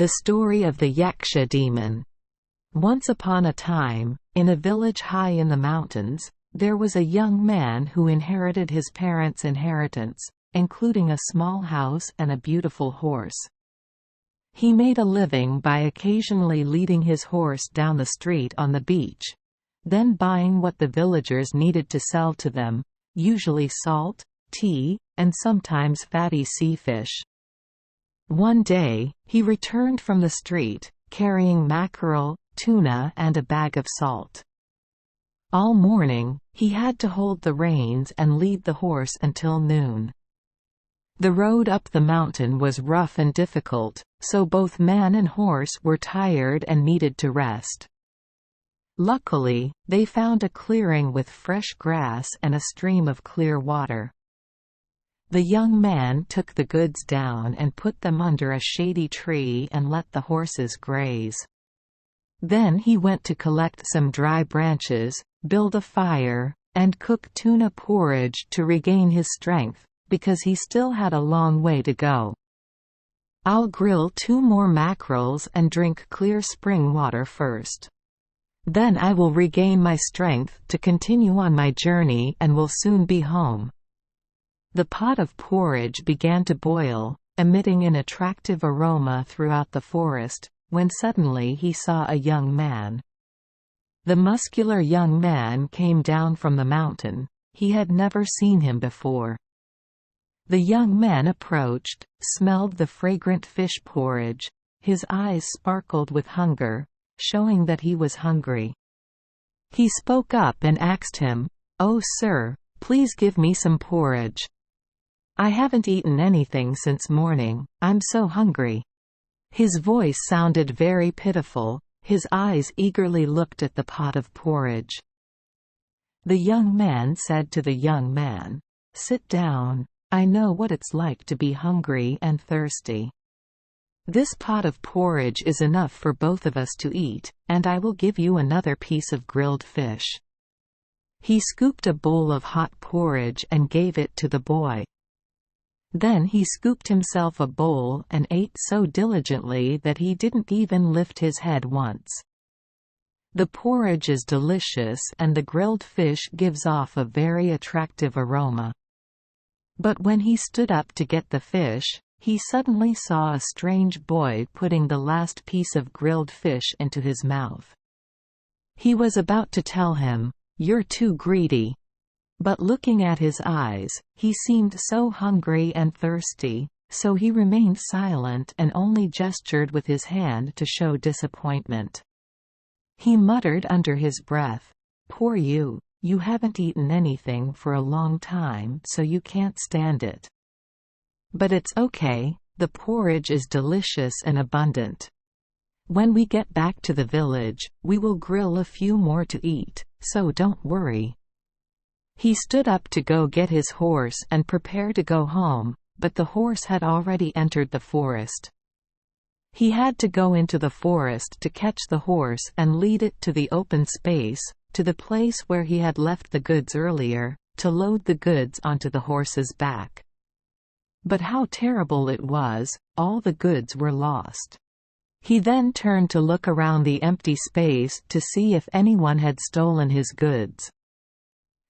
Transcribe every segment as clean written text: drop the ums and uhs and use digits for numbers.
The story of the Yaksa demon. Once upon a time, in a village high in the mountains, there was a young man who inherited his parents' inheritance, including a small house and a beautiful horse. He made a living by occasionally leading his horse down the street on the beach, then buying what the villagers needed to sell to them, usually salt, tea, and sometimes fatty sea fish. One day, he returned from the street, carrying mackerel, tuna and a bag of salt. All morning, he had to hold the reins and lead the horse until noon. The road up the mountain was rough and difficult, so both man and horse were tired and needed to rest. Luckily, they found a clearing with fresh grass and a stream of clear water. The young man took the goods down and put them under a shady tree and let the horses graze. Then he went to collect some dry branches, build a fire, and cook tuna porridge to regain his strength, because he still had a long way to go. "I'll grill 2 more mackerels and drink clear spring water first. Then I will regain my strength to continue on my journey and will soon be home." The pot of porridge began to boil, emitting an attractive aroma throughout the forest, when suddenly he saw a young man. The muscular young man came down from the mountain. He had never seen him before. The young man approached, smelled the fragrant fish porridge. His eyes sparkled with hunger, showing that he was hungry. He spoke up and asked him, "Oh sir, please give me some porridge. I haven't eaten anything since morning, I'm so hungry." His voice sounded very pitiful, his eyes eagerly looked at the pot of porridge. The young man said to the young man, "Sit down, I know what it's like to be hungry and thirsty. This pot of porridge is enough for both of us to eat, and I will give you another piece of grilled fish." He scooped a bowl of hot porridge and gave it to the boy. Then he scooped himself a bowl and ate so diligently that he didn't even lift his head once. The porridge is delicious and the grilled fish gives off a very attractive aroma. But when he stood up to get the fish, he suddenly saw a strange boy putting the last piece of grilled fish into his mouth. He was about to tell him, "You're too greedy." But looking at his eyes, he seemed so hungry and thirsty, so he remained silent and only gestured with his hand to show disappointment. He muttered under his breath, "Poor you, you haven't eaten anything for a long time so you can't stand it. But it's okay, the porridge is delicious and abundant. When we get back to the village, we will grill a few more to eat, so don't worry." He stood up to go get his horse and prepare to go home, but the horse had already entered the forest. He had to go into the forest to catch the horse and lead it to the open space, to the place where he had left the goods earlier, to load the goods onto the horse's back. But how terrible it was, all the goods were lost. He then turned to look around the empty space to see if anyone had stolen his goods.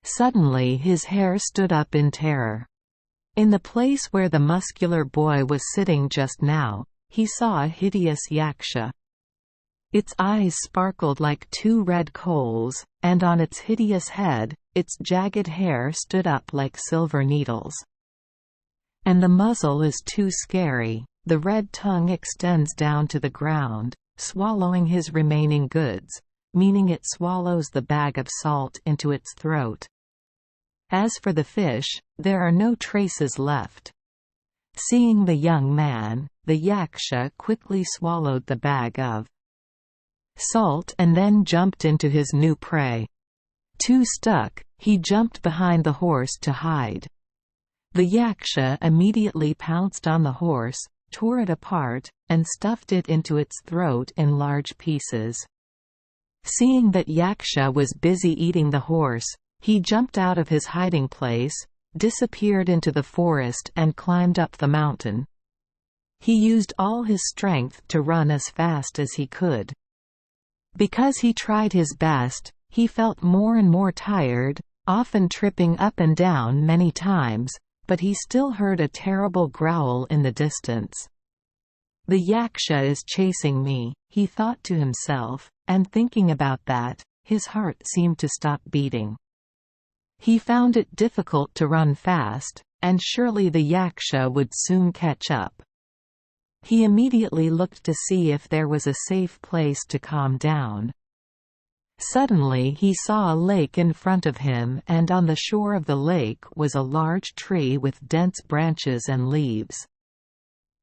Suddenly his hair stood up in terror. In the place where the muscular boy was sitting just now, he saw a hideous Yaksa. Its eyes sparkled like 2 red coals, and on its hideous head, its jagged hair stood up like silver needles. And the muzzle is too scary, the red tongue extends down to the ground, swallowing his remaining goods, meaning it swallows the bag of salt into its throat. As for the fish, there are no traces left. Seeing the young man, the Yaksa quickly swallowed the bag of salt and then jumped into his new prey. Too stuck, he jumped behind the horse to hide. The Yaksa immediately pounced on the horse, tore it apart, and stuffed it into its throat in large pieces. Seeing that Yaksa was busy eating the horse, he jumped out of his hiding place, disappeared into the forest and climbed up the mountain. He used all his strength to run as fast as he could. Because he tried his best, he felt more and more tired, often tripping up and down many times, but he still heard a terrible growl in the distance. "The Yaksha is chasing me," he thought to himself, and thinking about that, his heart seemed to stop beating. He found it difficult to run fast, and surely the Yaksha would soon catch up. He immediately looked to see if there was a safe place to calm down. Suddenly he saw a lake in front of him, and on the shore of the lake was a large tree with dense branches and leaves.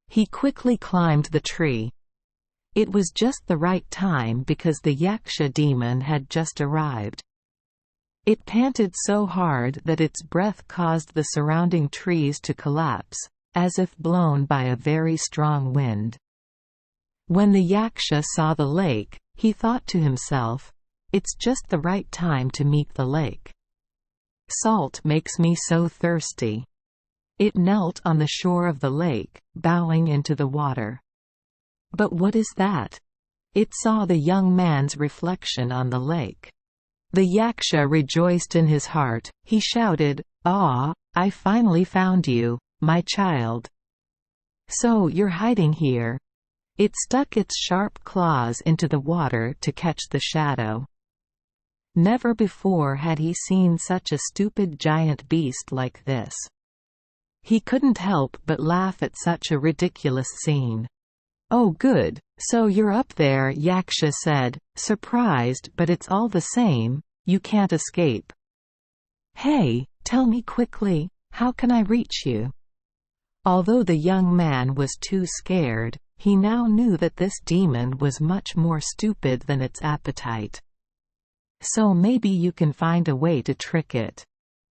He quickly climbed the tree. It was just the right time because the Yaksha demon had just arrived. It panted so hard that its breath caused the surrounding trees to collapse, as if blown by a very strong wind. When the Yaksha saw the lake, he thought to himself, "It's just the right time to meet the lake. Salt makes me so thirsty." It knelt on the shore of the lake, bowing into the water. But what is that? It saw the young man's reflection on the lake. The Yaksha rejoiced in his heart. He shouted, "Ah, I finally found you, my child. So you're hiding here." It stuck its sharp claws into the water to catch the shadow. Never before had he seen such a stupid giant beast like this. He couldn't help but laugh at such a ridiculous scene. "Oh good, so you're up there," Yaksha said, surprised, "but it's all the same, you can't escape. Hey, tell me quickly, how can I reach you?" Although the young man was too scared, he now knew that this demon was much more stupid than its appetite. "So maybe you can find a way to trick it."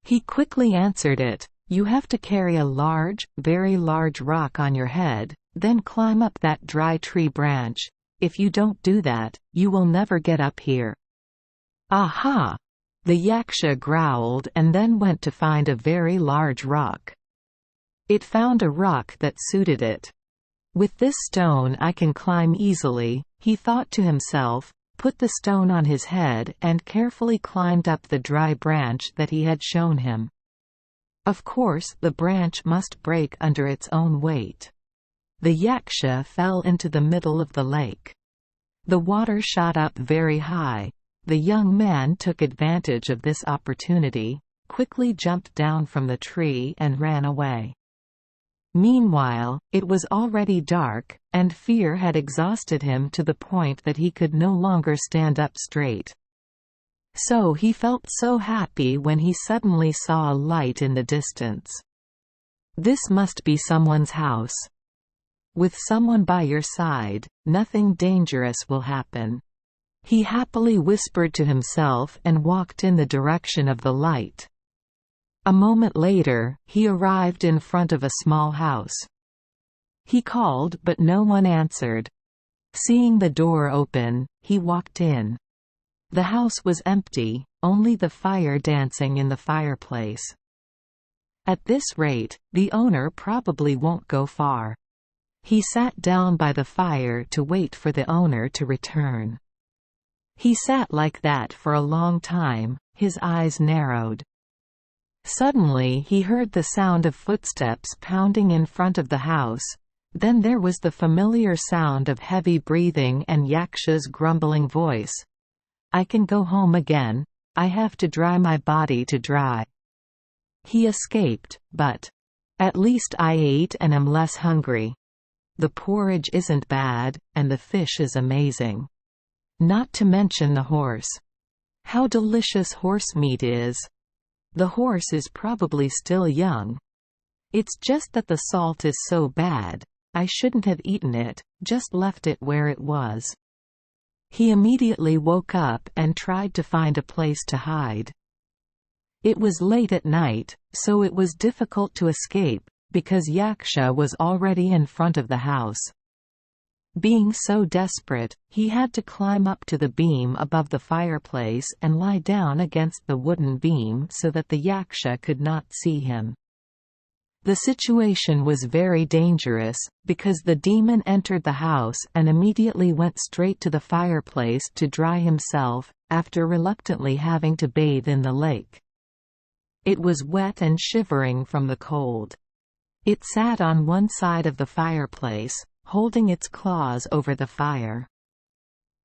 He quickly answered it, "You have to carry a large, very large rock on your head, then climb up that dry tree branch. If you don't do that, you will never get up here." "Aha!" The Yaksha growled and then went to find a very large rock. It found a rock that suited it. "With this stone I can climb easily," he thought to himself, put the stone on his head and carefully climbed up the dry branch that he had shown him. Of course the branch must break under its own weight. The Yaksha fell into the middle of the lake. The water shot up very high. The young man took advantage of this opportunity, quickly jumped down from the tree and ran away. Meanwhile, it was already dark, and fear had exhausted him to the point that he could no longer stand up straight. So he felt so happy when he suddenly saw a light in the distance. This must be someone's house. With someone by your side, nothing dangerous will happen. He happily whispered to himself and walked in the direction of the light. A moment later, he arrived in front of a small house. He called but no one answered. Seeing the door open, he walked in. The house was empty, only the fire dancing in the fireplace. At this rate, the owner probably won't go far. He sat down by the fire to wait for the owner to return. He sat like that for a long time, his eyes narrowed. Suddenly he heard the sound of footsteps pounding in front of the house. Then there was the familiar sound of heavy breathing and Yaksha's grumbling voice. "I can go home again. I have to dry my body to dry." He escaped, but at least I ate and am less hungry. The porridge isn't bad, and the fish is amazing. Not to mention the horse. How delicious horse meat is. The horse is probably still young. It's just that the salt is so bad. I shouldn't have eaten it, just left it where it was. He immediately woke up and tried to find a place to hide. It was late at night, so it was difficult to escape, because Yaksha was already in front of the house. Being so desperate, he had to climb up to the beam above the fireplace and lie down against the wooden beam so that the Yaksha could not see him. The situation was very dangerous, because the demon entered the house and immediately went straight to the fireplace to dry himself, after reluctantly having to bathe in the lake. It was wet and shivering from the cold. It sat on one side of the fireplace, holding its claws over the fire.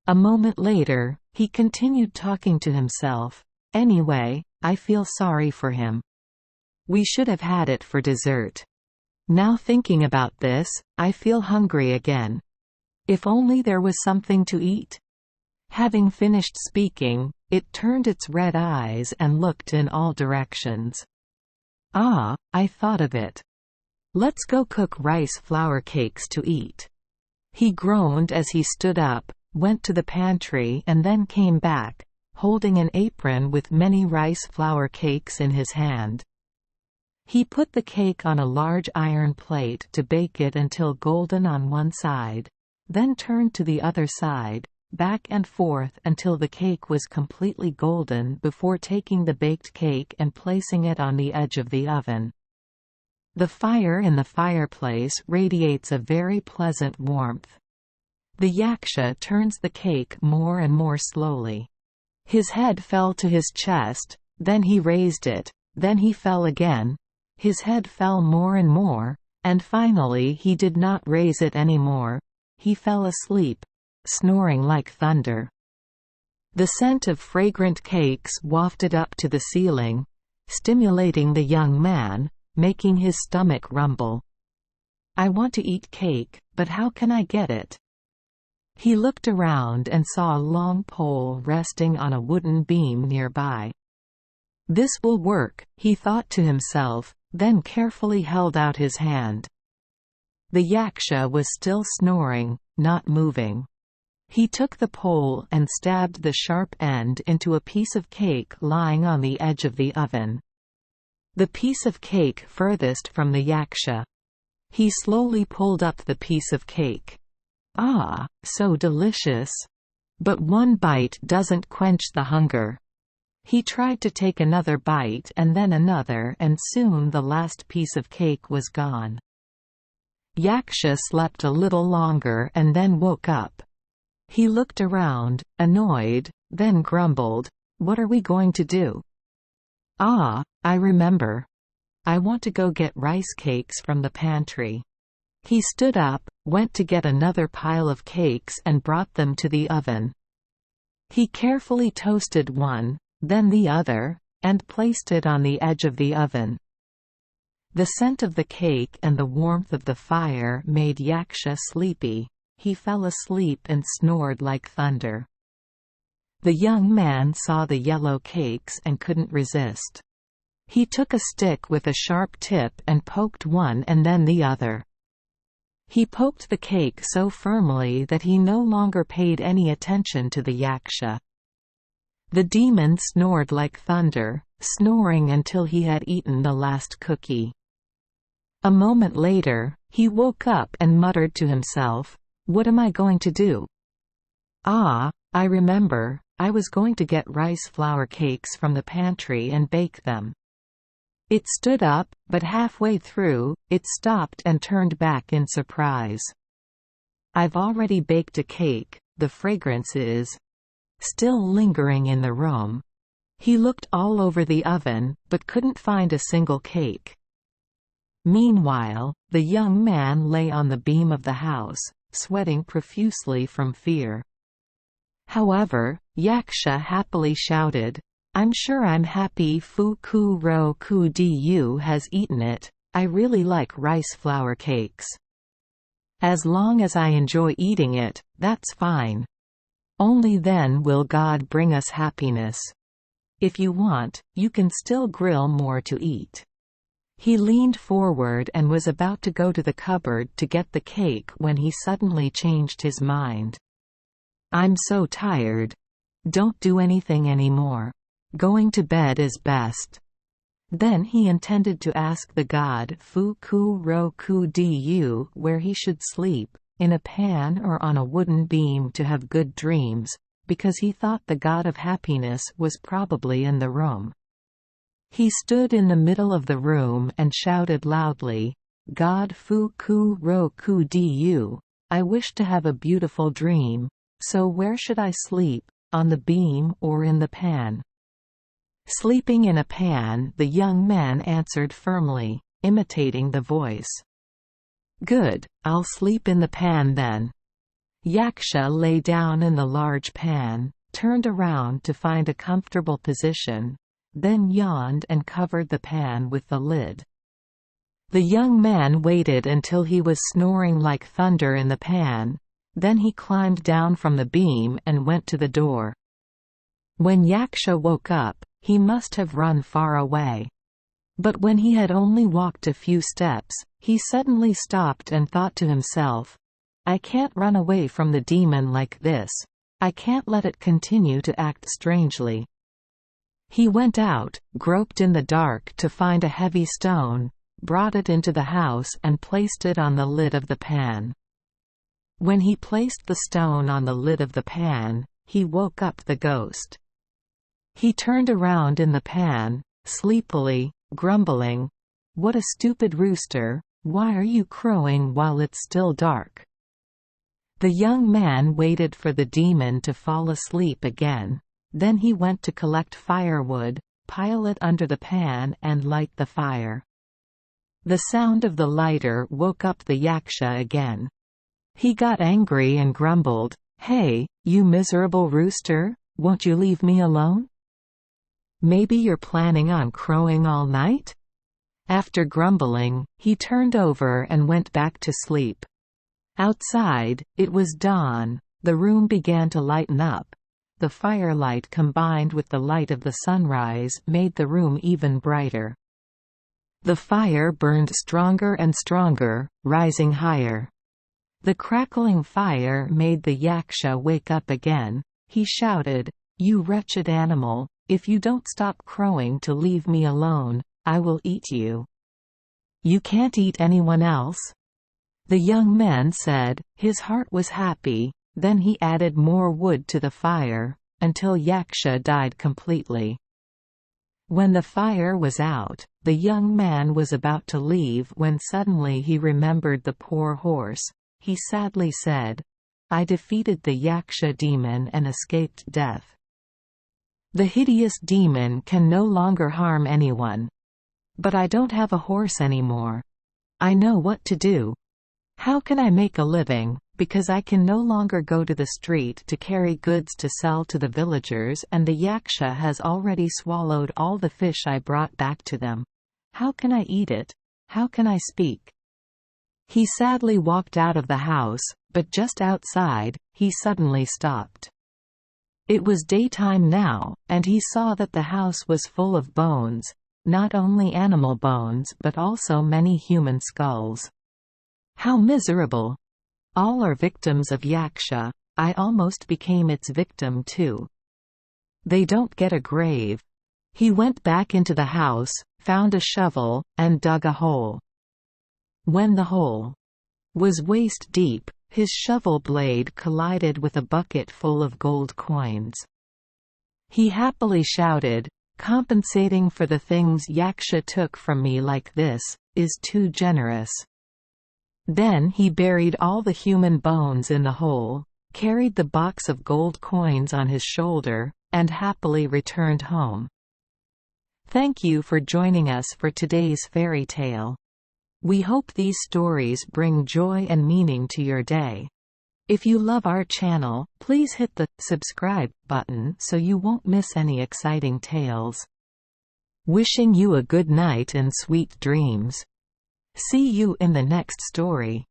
A moment later, he continued talking to himself. "Anyway, I feel sorry for him. We should have had it for dessert. Now thinking about this, I feel hungry again. If only there was something to eat." Having finished speaking, it turned its red eyes and looked in all directions. "Ah, I thought of it. Let's go cook rice flour cakes to eat." He groaned as he stood up, went to the pantry and then came back, holding an apron with many rice flour cakes in his hand. He put the cake on a large iron plate to bake it until golden on one side, then turned to the other side, back and forth until the cake was completely golden before taking the baked cake and placing it on the edge of the oven. The fire in the fireplace radiates a very pleasant warmth. The Yaksha turns the cake more and more slowly. His head fell to his chest, then he raised it, then he fell again. His head fell more and more, and finally he did not raise it anymore. He fell asleep, snoring like thunder. The scent of fragrant cakes wafted up to the ceiling, stimulating the young man, making his stomach rumble. "I want to eat cake, but how can I get it?" He looked around and saw a long pole resting on a wooden beam nearby. "This will work," he thought to himself, then carefully held out his hand. The Yaksha was still snoring, not moving. He took the pole and stabbed the sharp end into a piece of cake lying on the edge of the oven. The piece of cake furthest from the Yaksha. He slowly pulled up the piece of cake. Ah, so delicious! But one bite doesn't quench the hunger. He tried to take another bite and then another, and soon the last piece of cake was gone. Yaksha slept a little longer and then woke up. He looked around, annoyed, then grumbled, "What are we going to do? Ah, I remember. I want to go get rice cakes from the pantry." He stood up, went to get another pile of cakes and brought them to the oven. He carefully toasted one, then the other, and placed it on the edge of the oven. The scent of the cake and the warmth of the fire made Yaksha sleepy. He fell asleep and snored like thunder. The young man saw the yellow cakes and couldn't resist. He took a stick with a sharp tip and poked one and then the other. He poked the cake so firmly that he no longer paid any attention to the Yaksha. The demon snored like thunder, snoring until he had eaten the last cookie. A moment later, he woke up and muttered to himself, "What am I going to do? Ah, I remember, I was going to get rice flour cakes from the pantry and bake them." It stood up, but halfway through, it stopped and turned back in surprise. "I've already baked a cake, the fragrance is still lingering in the room." He looked all over the oven, but couldn't find a single cake. Meanwhile, the young man lay on the beam of the house, sweating profusely from fear. However, Yaksha happily shouted, "I'm sure I'm happy Fu-ku ro ku du has eaten it. I really like rice flour cakes. As long as I enjoy eating it, that's fine. Only then will God bring us happiness. If you want, you can still grill more to eat." He leaned forward and was about to go to the cupboard to get the cake when he suddenly changed his mind. "I'm so tired. Don't do anything anymore. Going to bed is best." Then he intended to ask the god Fu-ku ro ku du where he should sleep, in a pan or on a wooden beam to have good dreams, because he thought the god of happiness was probably in the room. He stood in the middle of the room and shouted loudly, "God fu ku ro ku du. I wish to have a beautiful dream. So where should I sleep, on the beam or in the pan?" "Sleeping in a pan," the young man answered firmly, imitating the voice. "Good, I'll sleep in the pan then." Yaksha lay down in the large pan, turned around to find a comfortable position, then yawned and covered the pan with the lid. The young man waited until he was snoring like thunder in the pan, then he climbed down from the beam and went to the door. When Yaksha woke up, he must have run far away. But when he had only walked a few steps, he suddenly stopped and thought to himself, "I can't run away from the demon like this. I can't let it continue to act strangely." He went out, groped in the dark to find a heavy stone, brought it into the house and placed it on the lid of the pan. When he placed the stone on the lid of the pan, he woke up the ghost. He turned around in the pan, sleepily, grumbling, "What a stupid rooster, why are you crowing while it's still dark?" The young man waited for the demon to fall asleep again. Then he went to collect firewood, pile it under the pan and light the fire. The sound of the lighter woke up the Yaksha again. He got angry and grumbled, "Hey, you miserable rooster, won't you leave me alone? Maybe you're planning on crowing all night?" After grumbling, he turned over and went back to sleep. Outside, it was dawn. The room began to lighten up. The firelight combined with the light of the sunrise made the room even brighter. The fire burned stronger and stronger, rising higher. The crackling fire made the Yaksha wake up again. He shouted, "You wretched animal, if you don't stop crowing to leave me alone, I will eat you." "You can't eat anyone else?" The young man said. His heart was happy. Then he added more wood to the fire, until Yaksha died completely. When the fire was out, the young man was about to leave when suddenly he remembered the poor horse. He sadly said, "I defeated the Yaksha demon and escaped death. The hideous demon can no longer harm anyone. But I don't have a horse anymore. I know what to do. How can I make a living, because I can no longer go to the street to carry goods to sell to the villagers and the Yaksha has already swallowed all the fish I brought back to them. How can I eat it? How can I speak?" He sadly walked out of the house, but just outside, he suddenly stopped. It was daytime now, and he saw that the house was full of bones, not only animal bones but also many human skulls. How miserable! All are victims of Yaksha. I almost became its victim too. They don't get a grave. He went back into the house, found a shovel, and dug a hole. When the hole was waist deep, his shovel blade collided with a bucket full of gold coins. He happily shouted, "Compensating for the things Yaksha took from me like this is too generous." Then he buried all the human bones in the hole, carried the box of gold coins on his shoulder, and happily returned home. Thank you for joining us for today's fairy tale. We hope these stories bring joy and meaning to your day. If you love our channel, please hit the subscribe button so you won't miss any exciting tales. Wishing you a good night and sweet dreams. See you in the next story.